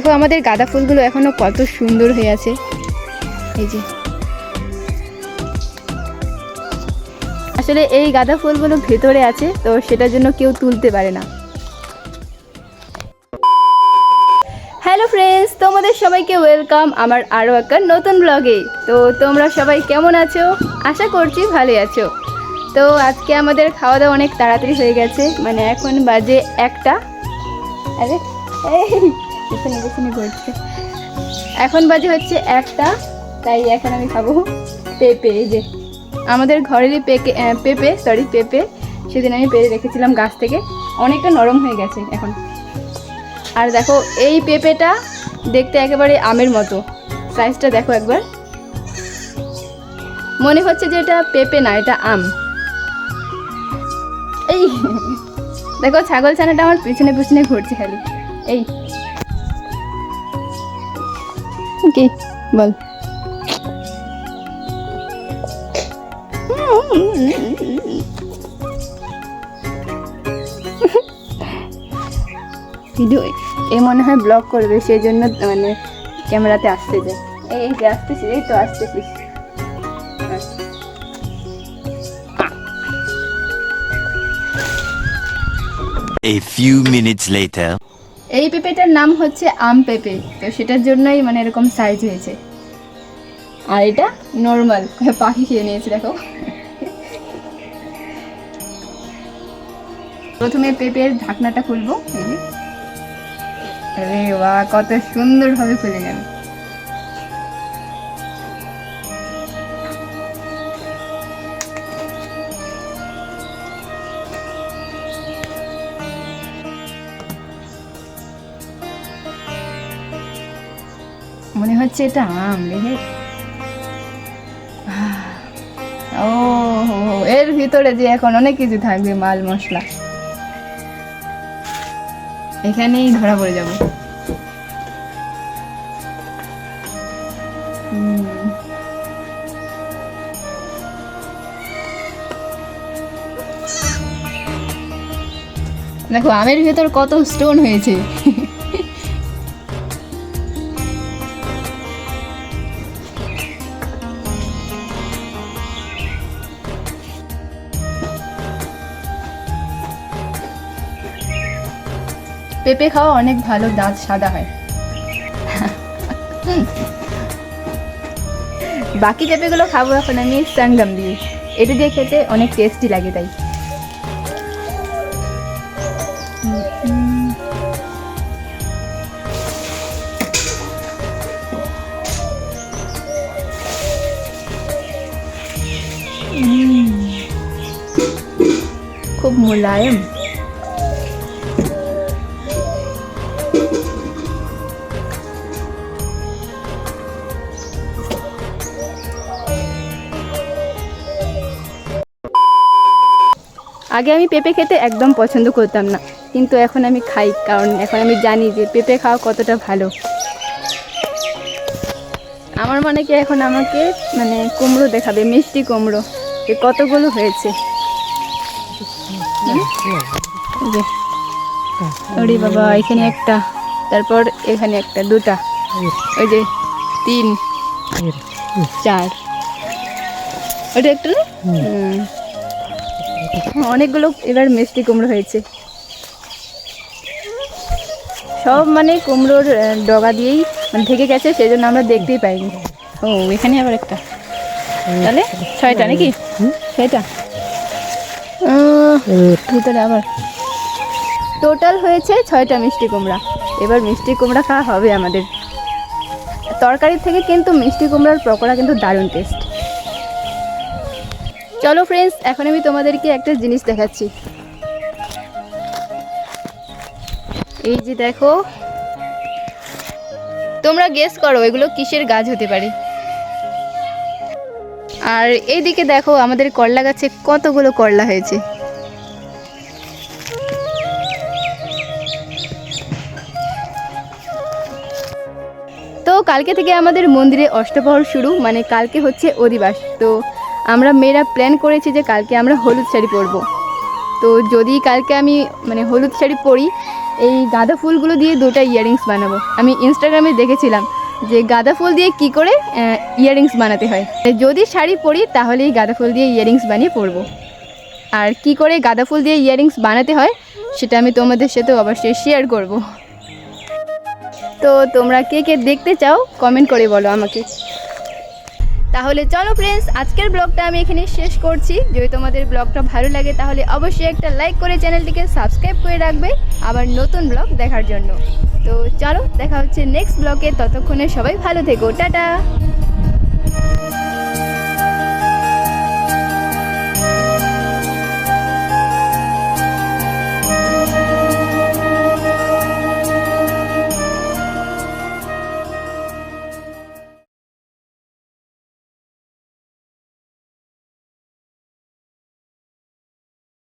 দেখো আমাদের গাঁদা ফুলগুলো এখনো কত সুন্দর হয়ে আছে। এই যে আসলে এই গাঁদা ফুলগুলো ভেতরে আছে, তো সেটার জন্য কেউ তুলতে পারে না। হ্যালো ফ্রেন্ডস, তোমাদের সবাইকে ওয়েলকাম আমার আরও একটা নতুন ব্লগে। তো তোমরা সবাই কেমন আছো? আশা করছি ভালোই আছো। তো আজকে আমাদের খাওয়া দাওয়া অনেক তাড়াতাড়ি হয়ে গেছে, মানে এখন বাজে 1টা। আরে পিছনে পিছনে ঘুরছে। এখন বাজে হচ্ছে 1টা, তাই এখন আমি খাবো পেঁপে। এই যে আমাদের ঘরেরই পেঁপে সেদিন আমি পেরে রেখেছিলাম গাছ থেকে, অনেকটা নরম হয়ে গেছে এখন। আর দেখো এই পেঁপেটা দেখতে একেবারে আমের মতো, সাইজটা দেখো একবার। মনে হচ্ছে যে এটা পেঁপে না, এটা আম। এই দেখো ছাগল ছানাটা আমার পিছনে পিছনে ঘুরছে খালি। এই কি বল? ভিডিও এ মনে হয় ব্লগ করবে, সেই জন্য মানে ক্যামেরাতে আসতে যায়। এই যে আসতেছি, এই তো আসতেছিস। A few minutes later. এই পেঁপেটার নাম হচ্ছে আম পেঁপে, তো সেটার জন্যই মানে এরকম সাইজ হয়েছে। আর এটা নর্মাল, পাখি খেয়ে নিয়েছে দেখো। প্রথমে পেঁপের ঢাকনাটা খুলবো। আরে বাহ, কত সুন্দরভাবে খুলে গেল। মনে হচ্ছে এটা আম দেখে। ও এর ভিতরে যে এখন অনেক কিছু থাকবে, মাল মশলা, এখানেই ধরা পড়ে যাব। দেখো আমের ভেতর কত স্টোন হয়েছে। পেঁপে খাওয়া অনেক ভালো, দাঁত সাদা হয়। বাকি পেঁপেগুলো খাবো এখন আমি সাঙ্গাম দিয়ে, এটা দিয়ে খেতে অনেক টেস্টি লাগে তাই। খুব মোলায়েম। আগে আমি পেঁপে খেতে একদম পছন্দ করতাম না, কিন্তু এখন আমি খাই, কারণ এখন আমি জানি যে পেঁপে খাওয়া কতটা ভালো। আমার মনে কি এখন আমাকে মানে কুমড়ো দেখাবে, মিষ্টি কুমড়ো, যে কতগুলো হয়েছে। ওরে বাবা, এখানে একটা, তারপর এখানে একটা, দুটা, ওই যে 3 4, ওটা একটা না, অনেকগুলো এবার মিষ্টি কুমড়ো হয়েছে। সব মানে কুমড়োর ডগা দিয়েই মানে ঢেকে গেছে, সেই জন্য আমরা দেখতেই পাইনি। ও এখানে আবার একটা, তাহলে 6টা নাকি? 6টা ভিতরে আবার টোটাল হয়েছে 6টা মিষ্টি কুমড়া। এবার মিষ্টি কুমড়া খাওয়া হবে আমাদের। তরকারির থেকে কিন্তু মিষ্টি কুমড়ার পকোড়া কিন্তু দারুণ টেস্ট। চলো ফ্রেন্ডস, এখন আমি তোমাদেরকে একটা জিনিস দেখাচ্ছি। এই যে দেখো, তোমরা গেস করো এগুলো কিসের গাছ হতে পারে। আর এইদিকে দেখো আমাদের করলা গাছে কতগুলো করলা হয়েছে। তো কালকে থেকে আমাদের মন্দিরে অষ্টপ্রহর শুরু, মানে কালকে হচ্ছে অধিবাস। তো আমরা মেয়েরা প্ল্যান করেছি যে কালকে আমরা হলুদ শাড়ি পরবো। তো যদি কালকে আমি মানে হলুদ শাড়ি পরি, এই গাঁদা ফুলগুলো দিয়ে দুটো ইয়াররিংস বানাবো। আমি ইনস্টাগ্রামে দেখেছিলাম যে গাঁদা ফুল দিয়ে কি করে ইয়াররিংস বানাতে হয়। যদি শাড়ি পরি তাহলেই গাঁদা ফুল দিয়ে ইয়াররিংস বানিয়ে পরবো। আর কি করে গাঁদা ফুল দিয়ে ইয়াররিংস বানাতে হয় সেটা আমি তোমাদের সাথে অবশ্যই শেয়ার করব। তো তোমরা কে কে দেখতে চাও কমেন্ট করে বলো আমাকে। তাহলে চলো ফ্রেন্ডস, আজকের ব্লগটা আমি এখানে শেষ করছি। যদি তোমাদের ব্লগটা ভালো লাগে তাহলে অবশ্যই একটা লাইক করে চ্যানেলটিকে সাবস্ক্রাইব করে রাখবে আবার নতুন ব্লগ দেখার জন্য। তো চলো দেখা হচ্ছে নেক্সট ব্লগে, ততক্ষণে সবাই ভালো থেকো, টাটা।